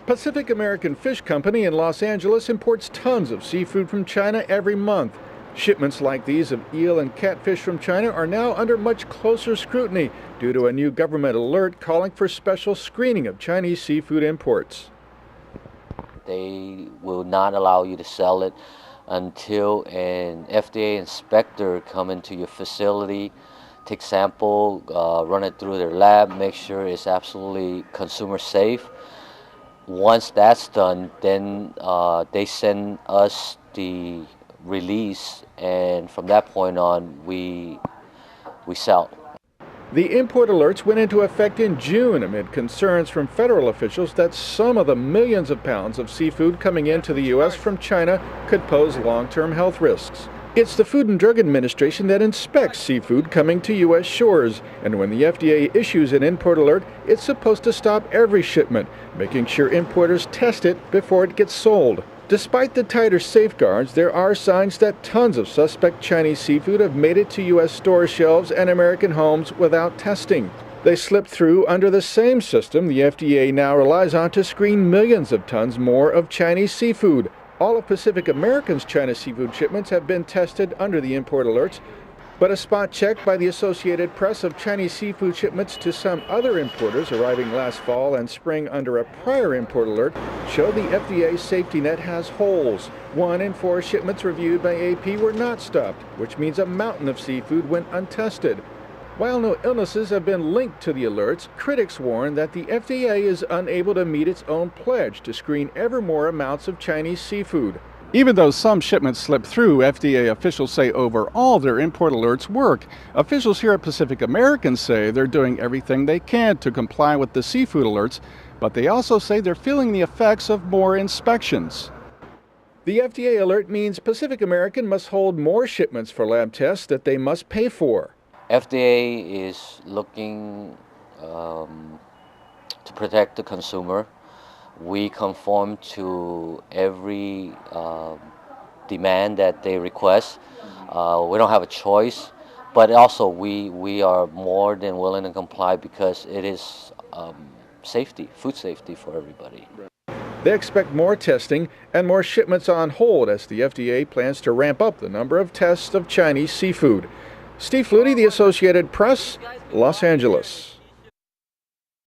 Pacific American Fish Company in Los Angeles imports tons of seafood from China every month. Shipments like these of eel and catfish from China are now under much closer scrutiny due to a new government alert calling for special screening of Chinese seafood imports. They will not allow you to sell it until an FDA inspector come into your facility, take sample, run it through their lab, make sure it's absolutely consumer safe. Once that's done, then they send us the release, and from that point on, we sell. The import alerts went into effect in June amid concerns from federal officials that some of the millions of pounds of seafood coming into the U.S. from China could pose long-term health risks. It's the Food and Drug Administration that inspects seafood coming to U.S. shores, and when the FDA issues an import alert, it's supposed to stop every shipment, making sure importers test it before it gets sold. Despite the tighter safeguards, there are signs that tons of suspect Chinese seafood have made it to U.S. store shelves and American homes without testing. They slipped through under the same system the FDA now relies on to screen millions of tons more of Chinese seafood. All of Pacific American's China seafood shipments have been tested under the import alerts, but a spot check by the Associated Press of Chinese seafood shipments to some other importers arriving last fall and spring under a prior import alert showed the FDA safety net has holes. 1 in 4 shipments reviewed by AP were not stopped, which means a mountain of seafood went untested. While no illnesses have been linked to the alerts, critics warn that the FDA is unable to meet its own pledge to screen ever more amounts of Chinese seafood. Even though some shipments slip through, FDA officials say overall their import alerts work. Officials here at Pacific American say they're doing everything they can to comply with the seafood alerts, but they also say they're feeling the effects of more inspections. The FDA alert means Pacific American must hold more shipments for lab tests that they must pay for. FDA is looking to protect the consumer. We conform to every demand that they request. We don't have a choice, but also we are more than willing to comply because it is safety, food safety for everybody. They expect more testing and more shipments on hold as the FDA plans to ramp up the number of tests of Chinese seafood. Steve Flutie, The Associated Press, Los Angeles.